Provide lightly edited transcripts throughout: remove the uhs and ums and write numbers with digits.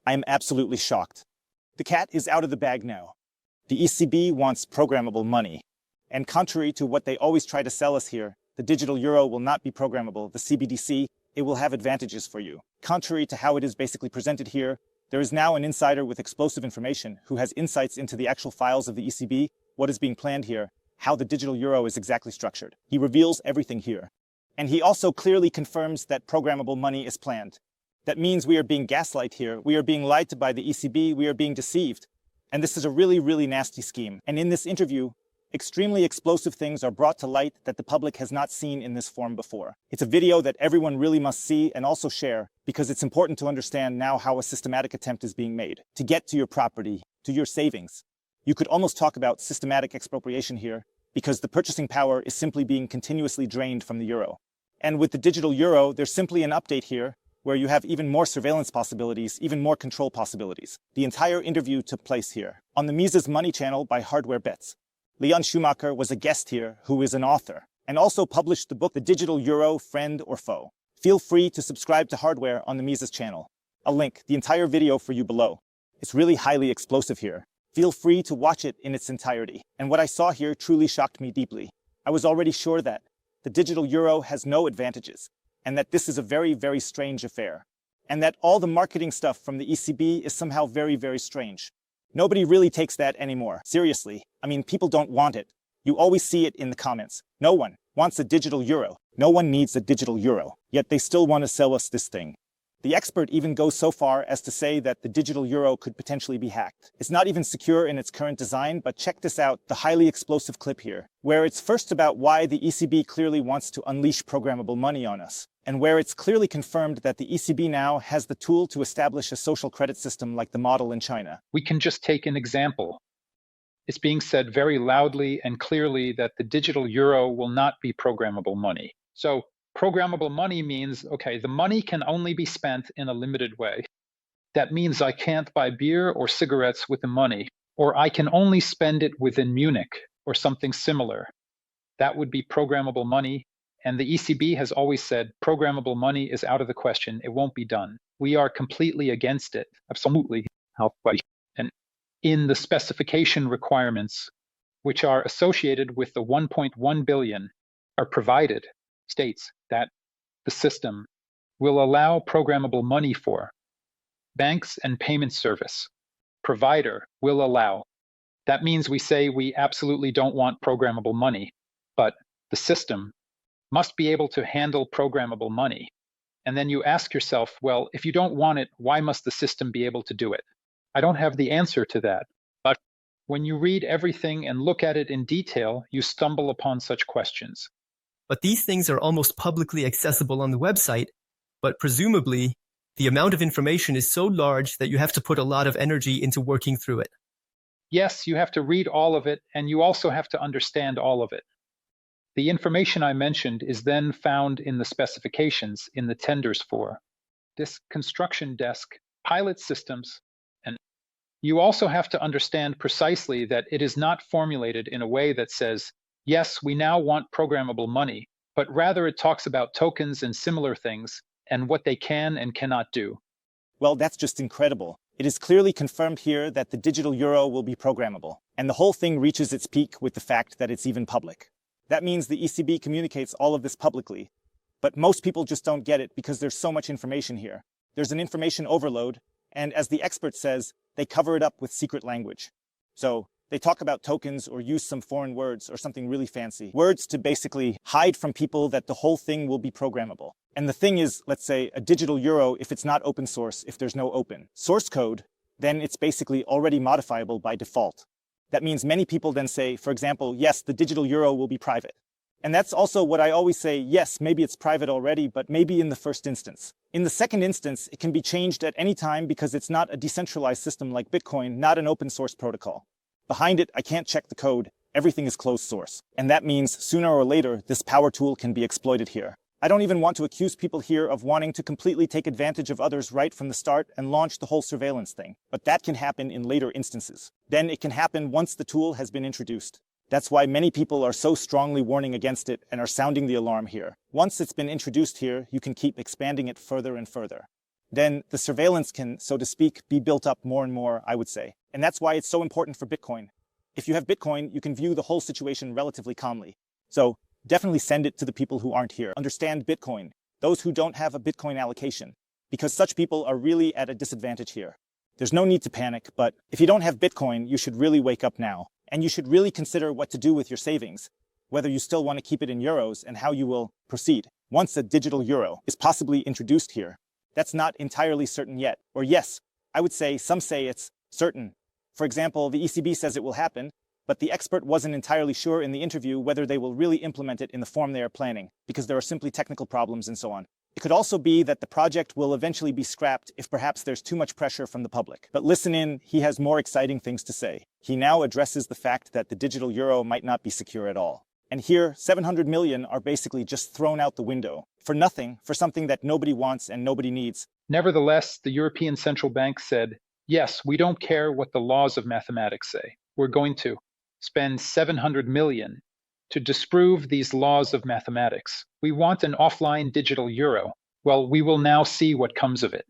I am absolutely shocked. The cat is out of the bag now. The ECB wants programmable money. And contrary to what they always try to sell us here, the digital euro will not be programmable, the CBDC, it will have advantages for you. Contrary to how it is basically presented here, there is now an insider with explosive information who has insights into the actual files of the ECB, what is being planned here, how the digital euro is exactly structured. He reveals everything here. And he also clearly confirms that programmable money is planned. That means we are being gaslighted here, we are being lied to by the ECB, we are being deceived. And this is a really, really nasty scheme. And in this interview, extremely explosive things are brought to light that the public has not seen in this form before. It's a video that everyone really must see and also share, because it's important to understand now how a systematic attempt is being made to get to your property, to your savings. You could almost talk about systematic expropriation here, because the purchasing power is simply being continuously drained from the euro. And with the digital euro, there's simply an update here, where you have even more surveillance possibilities, even more control possibilities. The entire interview took place here, on the Mises Money channel by Harald Betz. Leon Schuhmacher was a guest here, who is an author, and also published the book The Digital Euro, Friend or Foe. Feel free to subscribe to Hardware on the Mises channel. I'll link the entire video for you below. It's really highly explosive here. Feel free to watch it in its entirety. And what I saw here truly shocked me deeply. I was already sure that the digital euro has no advantages, and that this is a very, very strange affair, and that all the marketing stuff from the ECB is somehow very, very strange. Nobody really takes that anymore. Seriously, I mean, people don't want it. You always see it in the comments. No one wants a digital euro. No one needs a digital euro. Yet they still want to sell us this thing. The expert even goes so far as to say that the digital euro could potentially be hacked. It's not even secure in its current design, but check this out, the highly explosive clip here, where it's first about why the ECB clearly wants to unleash programmable money on us, and where it's clearly confirmed that the ECB now has the tool to establish a social credit system like the model in China. We can just take an example. It's being said very loudly and clearly that the digital euro will not be programmable money. So programmable money means, okay, the money can only be spent in a limited way. That means I can't buy beer or cigarettes with the money, or I can only spend it within Munich or something similar. That would be programmable money. And the ECB has always said programmable money is out of the question. It won't be done. We are completely against it. Absolutely. And in the specification requirements, which are associated with the 1.1 billion, are provided, states that the system will allow programmable money for banks and payment service. Provider will allow. That means we say we absolutely don't want programmable money, but the system must be able to handle programmable money. And then you ask yourself, well, if you don't want it, why must the system be able to do it? I don't have the answer to that. But when you read everything and look at it in detail, you stumble upon such questions. But these things are almost publicly accessible on the website, but presumably the amount of information is so large that you have to put a lot of energy into working through it. Yes, you have to read all of it, and you also have to understand all of it. The information I mentioned is then found in the specifications in the tenders for this construction desk, pilot systems, and you also have to understand precisely that it is not formulated in a way that says, yes, we now want programmable money, but rather it talks about tokens and similar things and what they can and cannot do. Well, that's just incredible. It is clearly confirmed here that the digital euro will be programmable, and the whole thing reaches its peak with the fact that it's even public. That means the ECB communicates all of this publicly, but most people just don't get it because there's so much information here. There's an information overload, and as the expert says, they cover it up with secret language. So they talk about tokens or use some foreign words or something really fancy. Words to basically hide from people that the whole thing will be programmable. And the thing is, let's say, a digital euro, if it's not open source, if there's no open source code, then it's basically already modifiable by default. That means many people then say, for example, yes, the digital euro will be private. And that's also what I always say, yes, maybe it's private already, but maybe in the first instance. In the second instance, it can be changed at any time because it's not a decentralized system like Bitcoin, not an open source protocol. Behind it, I can't check the code. Everything is closed source. And that means sooner or later, this power tool can be exploited here. I don't even want to accuse people here of wanting to completely take advantage of others right from the start and launch the whole surveillance thing. But that can happen in later instances. Then it can happen once the tool has been introduced. That's why many people are so strongly warning against it and are sounding the alarm here. Once it's been introduced here, you can keep expanding it further and further. then the surveillance can, so to speak, be built up more and more, I would say. And that's why it's so important for Bitcoin. If you have Bitcoin, you can view the whole situation relatively calmly. So definitely send it to the people who aren't here. Understand Bitcoin, those who don't have a Bitcoin allocation, because such people are really at a disadvantage here. There's no need to panic, but if you don't have Bitcoin, you should really wake up now. And you should really consider what to do with your savings, whether you still want to keep it in euros and how you will proceed. Once a digital euro is possibly introduced here, that's not entirely certain yet. Or yes, I would say some say it's certain. For example, the ECB says it will happen, but the expert wasn't entirely sure in the interview whether they will really implement it in the form they are planning, because there are simply technical problems and so on. It could also be that the project will eventually be scrapped if perhaps there's too much pressure from the public. But listen in, he has more exciting things to say. He now addresses the fact that the digital euro might not be secure at all. And here, 700 million are basically just thrown out the window for nothing, for something that nobody wants and nobody needs. Nevertheless, the European Central Bank said, yes, we don't care what the laws of mathematics say. We're going to spend 700 million to disprove these laws of mathematics. We want an offline digital euro. Well, we will now see what comes of it.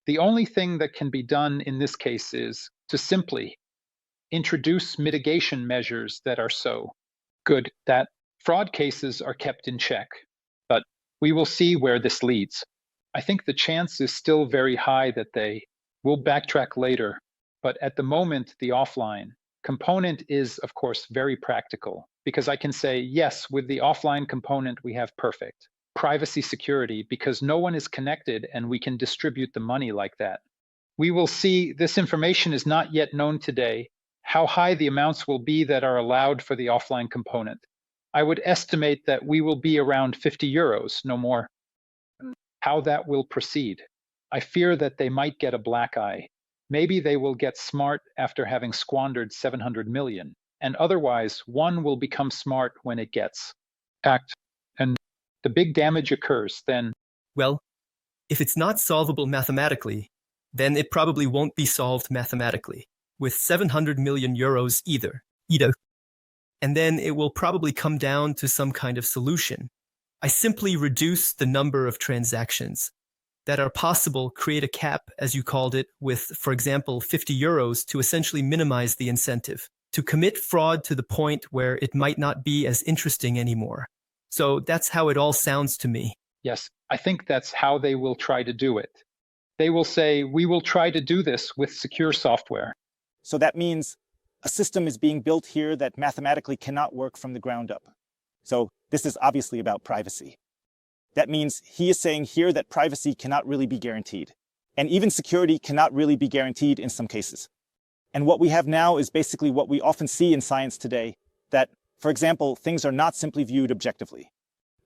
The only thing that can be done in this case is to simply introduce mitigation measures that are so good that fraud cases are kept in check. But we will see where this leads. I think the chance is still very high that they will backtrack later. But at the moment, the offline component is, of course, very practical, because I can say, yes, with the offline component, we have perfect privacy security because no one is connected and we can distribute the money like that. We will see, this information is not yet known today, how high the amounts will be that are allowed for the offline component. I would estimate that we will be around 50 euros, no more. How that will proceed. I fear that they might get a black eye. Maybe they will get smart after having squandered 700 million. And otherwise, one will become smart when it gets hacked. And the big damage occurs, then. Well, if it's not solvable mathematically, then it probably won't be solved mathematically, with 700 million euros either. And then it will probably come down to some kind of solution. I simply reduce the number of transactions that are possible, create a cap, as you called it, with, for example, 50 euros to essentially minimize the incentive to commit fraud to the point where it might not be as interesting anymore. So that's how it all sounds to me. Yes, I think that's how they will try to do it. They will say, we will try to do this with secure software. So that means a system is being built here that mathematically cannot work from the ground up. So this is obviously about privacy. That means he is saying here that privacy cannot really be guaranteed. And even security cannot really be guaranteed in some cases. And what we have now is basically what we often see in science today, that, for example, things are not simply viewed objectively.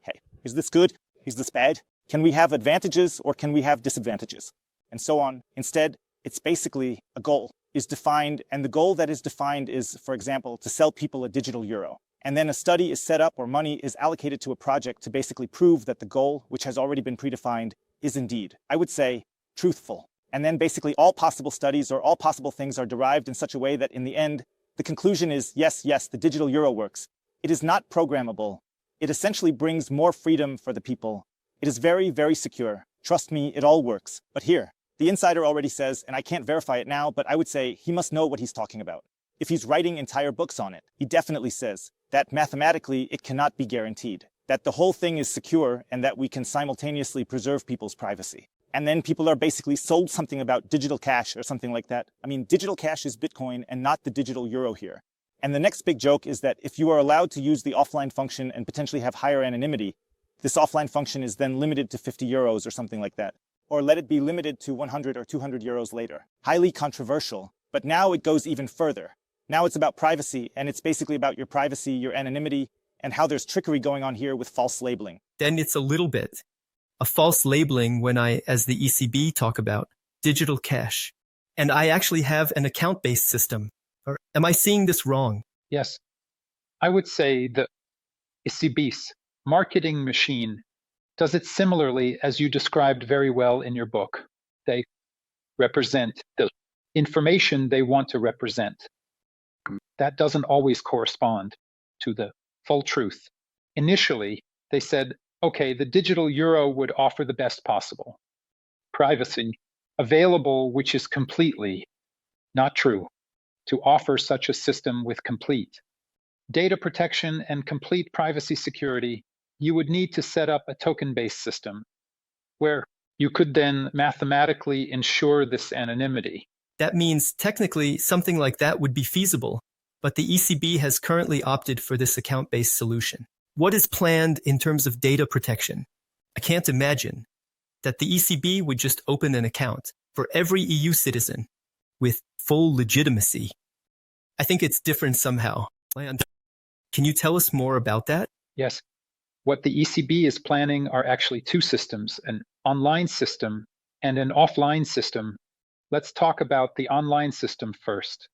Hey, is this good? Is this bad? Can we have advantages or can we have disadvantages? And so on. Instead, it's basically a goal is defined, and the goal that is defined is, for example, to sell people a digital euro. And then a study is set up or money is allocated to a project to basically prove that the goal, which has already been predefined, is indeed, I would say, truthful. And then basically all possible studies or all possible things are derived in such a way that in the end, the conclusion is, yes, the digital euro works. It is not programmable. It essentially brings more freedom for the people. It is very, very secure. Trust me, it all works. But here, the insider already says, and I can't verify it now, but I would say he must know what he's talking about. If he's writing entire books on it, he definitely says that mathematically it cannot be guaranteed, that the whole thing is secure and that we can simultaneously preserve people's privacy. And then people are basically sold something about digital cash or something like that. I mean, digital cash is Bitcoin and not the digital euro here. And the next big joke is that if you are allowed to use the offline function and potentially have higher anonymity, this offline function is then limited to 50 euros or something like that. Or let it be limited to 100 or 200 euros later. Highly controversial, but now it goes even further. Now it's about privacy, and it's basically about your privacy, your anonymity, and how there's trickery going on here with false labeling. Then it's a little bit a false labeling when I, as the ECB, talk about digital cash. And I actually have an account-based system. Or am I seeing this wrong? Yes. I would say the ECB's marketing machine does it similarly as you described very well in your book. They represent the information they want to represent. That doesn't always correspond to the full truth. Initially, they said, okay, the digital euro would offer the best possible privacy available, which is completely not true, to offer such a system with complete data protection and complete privacy security. You would need to set up a token-based system where you could then mathematically ensure this anonymity. That means technically something like that would be feasible, but the ECB has currently opted for this account-based solution. What is planned in terms of data protection? I can't imagine that the ECB would just open an account for every EU citizen with full legitimacy. I think it's different somehow. Can you tell us more about that? Yes. What the ECB is planning are actually two systems, an online system and an offline system. Let's talk about the online system first.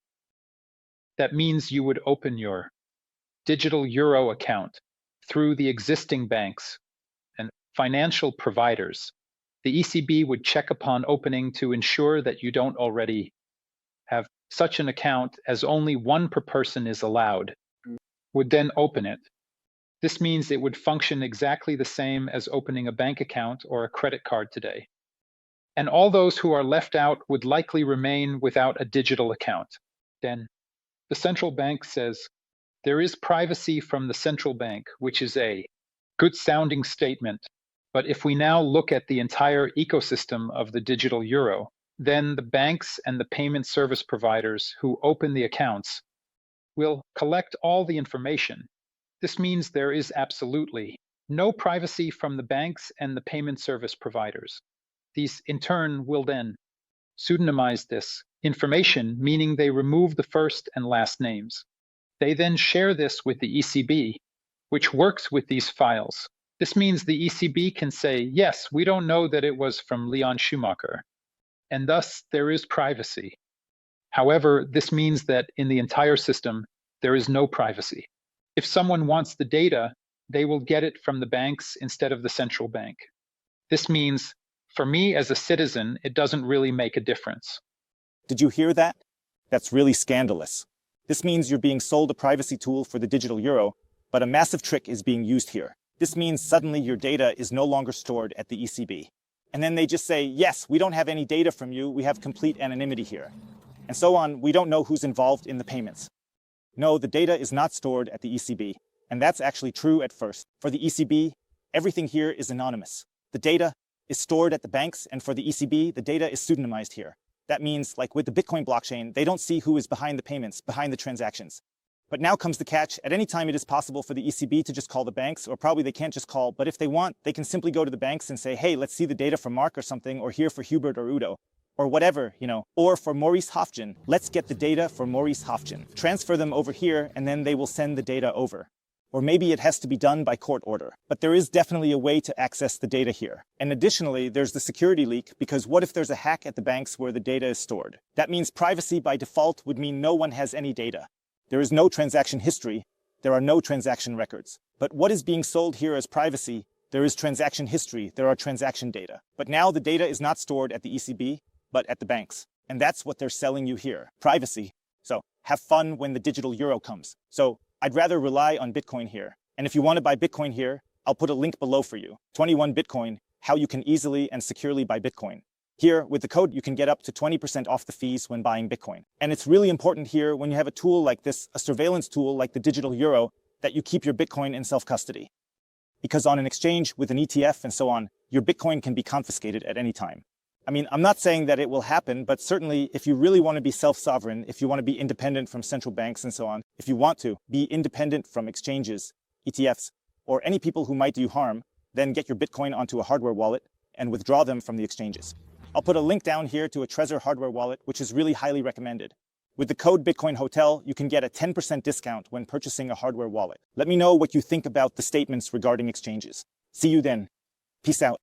That means you would open your digital euro account through the existing banks and financial providers. The ECB would check upon opening to ensure that you don't already have such an account, as only one per person is allowed, would then open it. This means it would function exactly the same as opening a bank account or a credit card today. And all those who are left out would likely remain without a digital account. Then the central bank says there is privacy from the central bank, which is a good sounding statement. But if we now look at the entire ecosystem of the digital euro, then the banks and the payment service providers who open the accounts will collect all the information. This means there is absolutely no privacy from the banks and the payment service providers. These, in turn, will then pseudonymize this information, meaning they remove the first and last names. They then share this with the ECB, which works with these files. This means the ECB can say, yes, we don't know that it was from Leon Schuhmacher, and thus there is privacy. However, this means that in the entire system, there is no privacy. If someone wants the data, they will get it from the banks instead of the central bank. This means, for me as a citizen, it doesn't really make a difference. Did you hear that? That's really scandalous. This means you're being sold a privacy tool for the digital euro, but a massive trick is being used here. This means suddenly your data is no longer stored at the ECB. And then they just say, yes, we don't have any data from you, we have complete anonymity here. And so on, we don't know who's involved in the payments. No, the data is not stored at the ECB. And that's actually true at first. For the ECB, everything here is anonymous. The data is stored at the banks, and for the ECB, the data is pseudonymized here. That means, like with the Bitcoin blockchain, they don't see who is behind the payments, behind the transactions. But now comes the catch. At any time, it is possible for the ECB to just call the banks, or probably they can't just call, but if they want, they can simply go to the banks and say, hey, let's see the data for Mark or something, or here for Hubert or Udo, or whatever, or for Maurice Hofjan. Let's get the data for Maurice Hofjan. Transfer them over here, and then they will send the data over. Or maybe it has to be done by court order. But there is definitely a way to access the data here. And additionally, there's the security leak, because what if there's a hack at the banks where the data is stored? That means privacy by default would mean no one has any data. There is no transaction history. There are no transaction records. But what is being sold here as privacy? There is transaction history. There are transaction data. But now the data is not stored at the ECB, but at the banks. And that's what they're selling you here, privacy. So have fun when the digital euro comes. So I'd rather rely on Bitcoin here. And if you want to buy Bitcoin here, I'll put a link below for you. 21 Bitcoin, how you can easily and securely buy Bitcoin. Here, with the code, you can get up to 20% off the fees when buying Bitcoin. And it's really important here when you have a tool like this, a surveillance tool like the digital euro, that you keep your Bitcoin in self-custody. Because on an exchange with an ETF and so on, your Bitcoin can be confiscated at any time. I mean, I'm not saying that it will happen, but certainly if you really want to be self-sovereign, if you want to be independent from central banks and so on, if you want to be independent from exchanges, ETFs, or any people who might do you harm, then get your Bitcoin onto a hardware wallet and withdraw them from the exchanges. I'll put a link down here to a TREZOR hardware wallet, which is really highly recommended. With the code Bitcoin Hotel, you can get a 10% discount when purchasing a hardware wallet. Let me know what you think about the statements regarding exchanges. See you then. Peace out.